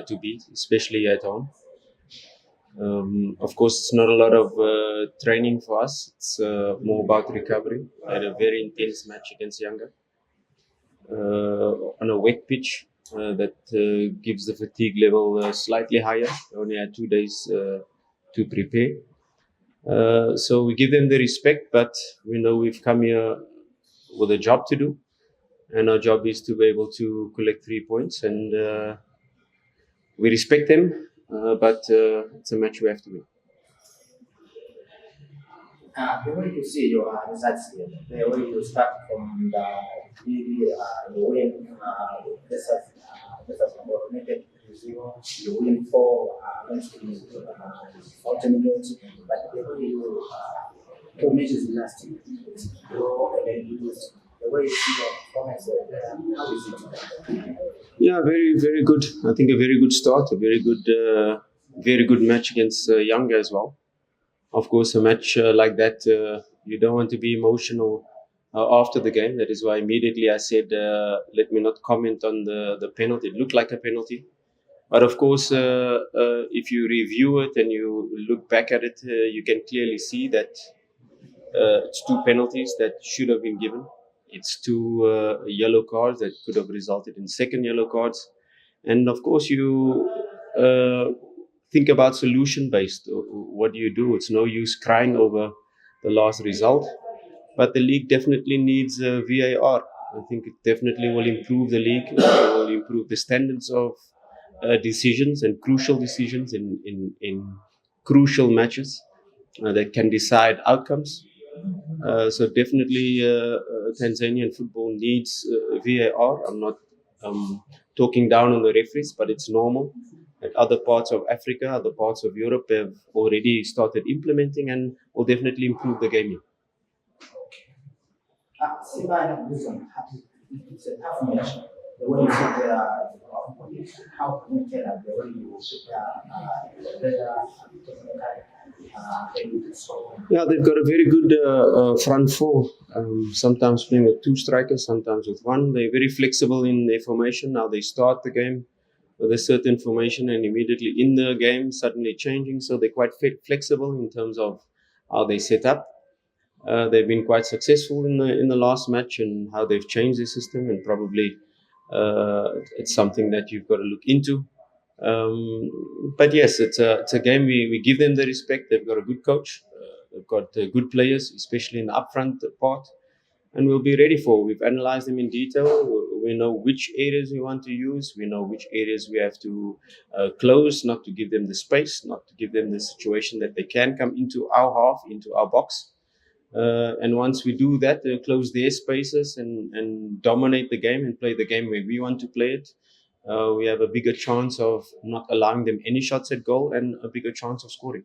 to beat, especially at home. Of course, it's not a lot of training for us. It's more about recovery. I had a very intense match against Younger on a wet pitch that gives the fatigue level slightly higher. I only had 2 days to prepare. So we give them the respect, but we know we've come here with a job to do. And our job is to be able to collect 3 points. And we respect them, but it's a match we have to win. The way you see your results here, the way you start from the Dhidi, you win versus United 0, you win 4 against Fortune games, but the way you 2 matches last year, draw and then you lose. The way you see your performance, how is it? Yeah, very good. I think a very good start, a very good match against Young as well. Of course, a match like that, you don't want to be emotional after the game. That is why immediately I said, let me not comment on the penalty. It looked like a penalty. But of course, if you review it and you look back at it, you can clearly see that it's 2 penalties that should have been given. It's 2 yellow cards that could have resulted in second yellow cards. And of course, you think about solution-based. What do you do? It's no use crying over the last result. But the league definitely needs VAR. I think it definitely will improve the league. It will improve the standards of decisions and crucial decisions in crucial matches that can decide outcomes. So definitely Tanzanian football needs VAR. I'm not talking down on the referees, but it's normal that other parts of Africa, other parts of Europe have already started implementing and will definitely improve the game. Simba and Luzon, it's a tough match. The way you sit there, how can you tell the way you sit there, Yeah, they've got a very good front four. Sometimes playing with 2 strikers, sometimes with 1. They're very flexible in their formation. Now they start the game with a certain formation and immediately in the game suddenly changing. So they're quite flexible in terms of how they set up. They've been quite successful in the last match and how they've changed the system, and probably it's something that you've got to look into. But yes, it's a game we give them the respect. They've got a good coach, they've got good players, especially in the upfront part, and we'll be ready for. We've analyzed them in detail. We know which areas we want to use. We know which areas we have to close, not to give them the space, not to give them the situation that they can come into our half, into our box. And once we do that, they'll close their spaces and dominate the game and play the game where we want to play it. We have a bigger chance of not allowing them any shots at goal and a bigger chance of scoring.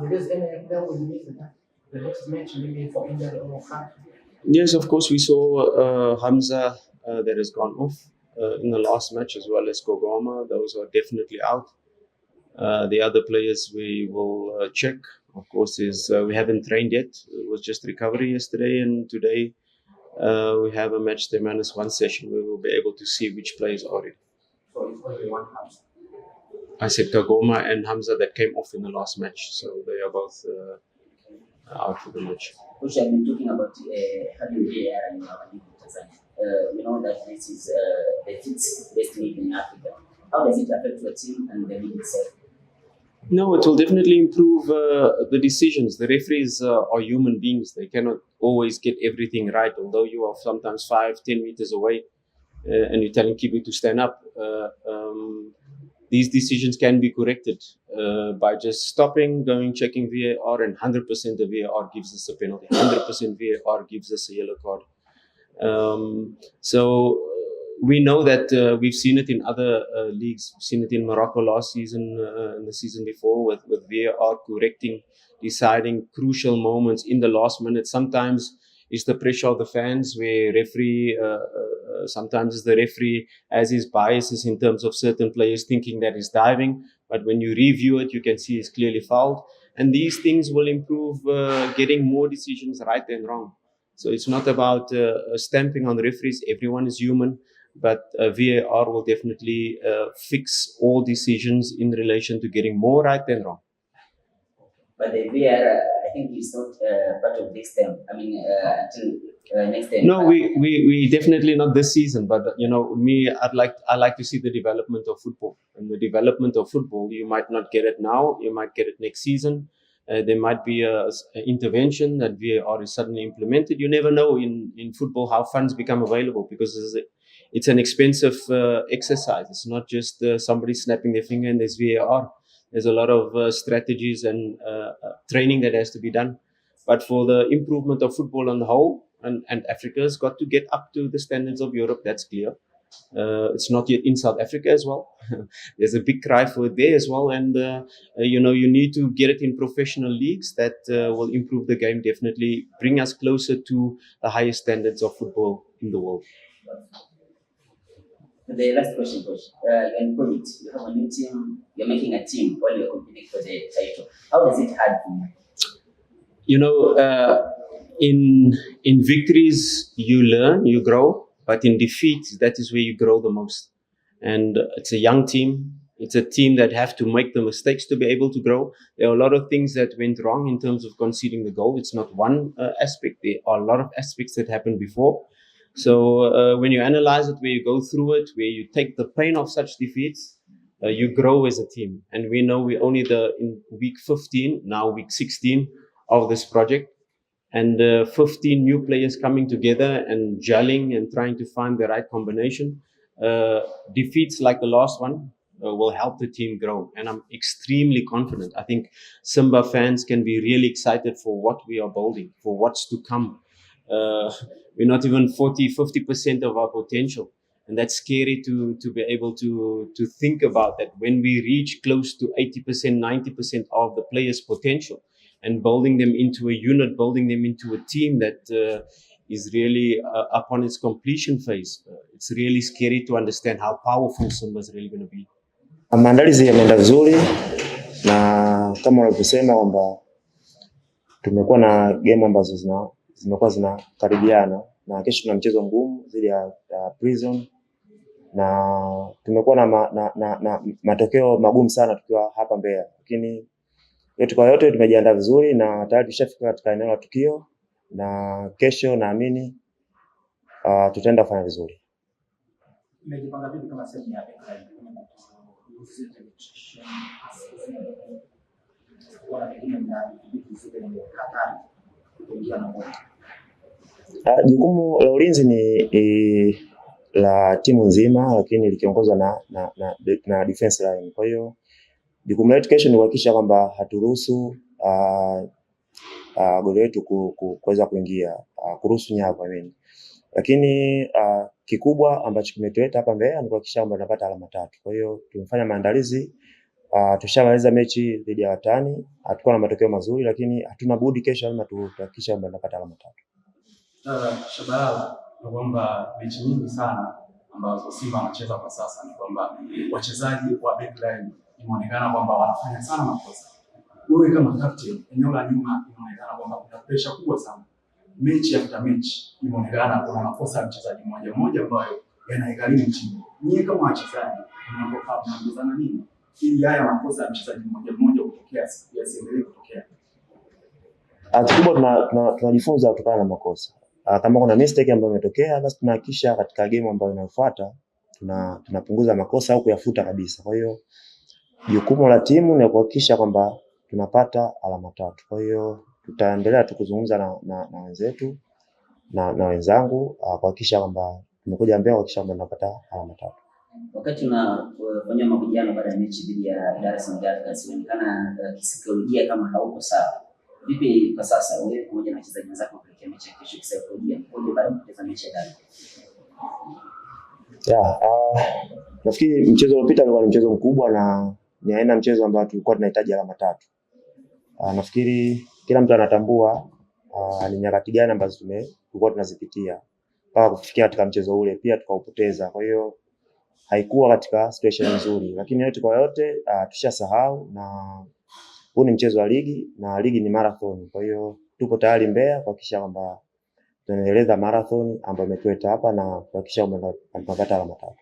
Because NFL will miss the next match maybe for India or France. Yes, of course, we saw Hamza that has gone off in the last match, as well as Kogoma. Those are definitely out. The other players we will check. Of course, we haven't trained yet. It was just recovery yesterday, and today we have a match day -1 session where we'll be able to see which players are in. So it's only one Hamza. I said Kagoma and Hamza that came off in the last match, so they are both out for the match. Which I've been talking about having VAR in our league in Tanzania. We know that this is the 5th best league in Africa. How does it affect your team and the league itself? No, it will definitely improve the decisions. The referees are human beings. They cannot always get everything right. Although you are sometimes 5-10 meters away and you're telling people to stand up, these decisions can be corrected by just stopping, going, checking VAR, and 100% of VAR gives us a penalty. 100% VAR gives us a yellow card. So we know that we've seen it in other leagues. We've seen it in Morocco last season and the season before with VAR correcting, deciding crucial moments in the last minute. Sometimes it's the pressure of the fans where sometimes the referee has his biases in terms of certain players thinking that he's diving. But when you review it, you can see it's clearly fouled. And these things will improve getting more decisions right than wrong. So it's not about stamping on the referees. Everyone is human. but VAR will definitely fix all decisions in relation to getting more right than wrong. But the VAR, I think, is not part of this term. I mean, until next time. No, we definitely not this season. But I like to see the development of football. And the development of football, you might not get it now. You might get it next season. There might be an intervention that VAR is suddenly implemented. You never know in football how funds become available, because it's an expensive exercise. It's not just somebody snapping their finger and there's VAR. There's a lot of strategies and training that has to be done. But for the improvement of football on the whole, and Africa's got to get up to the standards of Europe, that's clear. It's not yet in South Africa as well. There's a big cry for it there as well. And, you need to get it in professional leagues that will improve the game, definitely bring us closer to the highest standards of football in the world. The last question, Coach. In COVID, you have a new team, you're making a team while you're competing for the title. How does it hard for you? In victories, you learn, you grow, but in defeat, that is where you grow the most. And it's a young team. It's a team that have to make the mistakes to be able to grow. There are a lot of things that went wrong in terms of conceding the goal. It's not one aspect. There are a lot of aspects that happened before. So when you analyze it, where you go through it, where you take the pain of such defeats, you grow as a team. And we know we're only in week 15, now week 16 of this project. And 15 new players coming together and gelling and trying to find the right combination. Defeats like the last one will help the team grow. And I'm extremely confident. I think Simba fans can be really excited for what we are building, for what's to come. We're not even 40-50% of our potential. And that's scary to be able to think about that when we reach close to 80%, 90% of the players' potential, and building them into a unit, building them into a team that is really upon its completion phase. It's really scary to understand how powerful Simba is really going to be. Maandalizi yameenda vizuri, na kama walivyosema kwamba tumekuwa na game ambazo zimekuwa zinakaribiana, na kesho tuna mchezo mgumu dhidi ya Prison, na tumekuwa na matokeo magumu sana tukiwa hapa Mbeya, lakini yote kwa yote tumejiandaa vizuri na tayari tushafika katika eneo la tukio, na kesho naamini tutaenda kufanya vizuri. Mmejipanga vipi kama sehemu ya jukumu la ulinzi ni la timu nzima, lakini likiongozwa na defense line. Kwa hiyo jukumu letu kesho ni kuhakikisha kwamba haturuhusu goli letu kuweza kuingia, kuruhusu nyavu lakini kikubwa ambacho kimetuleta hapa Mbeya ni kuhakikisha kwamba tunapata alama 3. Kwa hiyo tumefanya maandalizi, tushamaliza mechi dhidi ya watani, hatakuwa na matokeo mazuri, lakini hatuna budi kesho lazima tuhakikisha kwamba tunapata alama 3. Tshabalala, kwamba mechi nyingi sana ambazo Simba anacheza kwa sasa ni kwamba wachezaji wa backline inaonekana kwamba wanafanya sana makosa. Wewe kama captain, eneo la nyuma inaonekana kwamba kuna pressure kubwa sana. Mechi after mechi inaonekana kuna makosa ya mchezaji mmoja ambayo yanaigharimu timu. Nyie kama wachezaji mnaongozana nini ili haya makosa ya mchezaji mmoja kutokea yasiendelee kutokea? Kikubwa tunajifunza kutokana na makosa. Kama kuna mistake ambayo imetokea, basi tunahakikisha katika game ambayo inayofuata tunapunguza makosa au kuyafuta kabisa. Kwa hiyo jukumu la timu ni kuhakikisha kwamba tunapata alama 3. Kwa hiyo tutaendelea tukuzungumza na wenzetu na wenzangu kuhakikisha kwamba tumekuja Mbeya kuhakikisha kwamba tunapata alama 3. Wakati unafanya mahojiano baada ya mechi dhidi ya Dar es Salaam Africans, inaonekana kisaikolojia kama hauko sawa. Vipi kwa sasa wewe pamoja na wachezaji wenzako kuelekea mechi ya kesho kisaikolojia? Kwa baada ya kucheza mechi ya Dar? Nafikiri mchezo uliopita ulikuwa ni mchezo mkubwa na ni aina mchezo ambao tulikuwa tunahitaji alama 3. Nafikiri kila mtu anatambua ni nyakati gani ambazo tulikuwa tunazipitia mpaka kufikia katika mchezo ule, pia tukaupoteza. Kwa hiyo haikuwa katika situation nzuri, lakini yote kwa yote tushasahau, na huu ni mchezo wa ligi na ligi ni marathon. Kwa hiyo tupo tayari Mbeya kuhakikisha kwamba tunaendeleza marathon ambayo imetuleta hapa na kuhakikisha tunapata alama 3.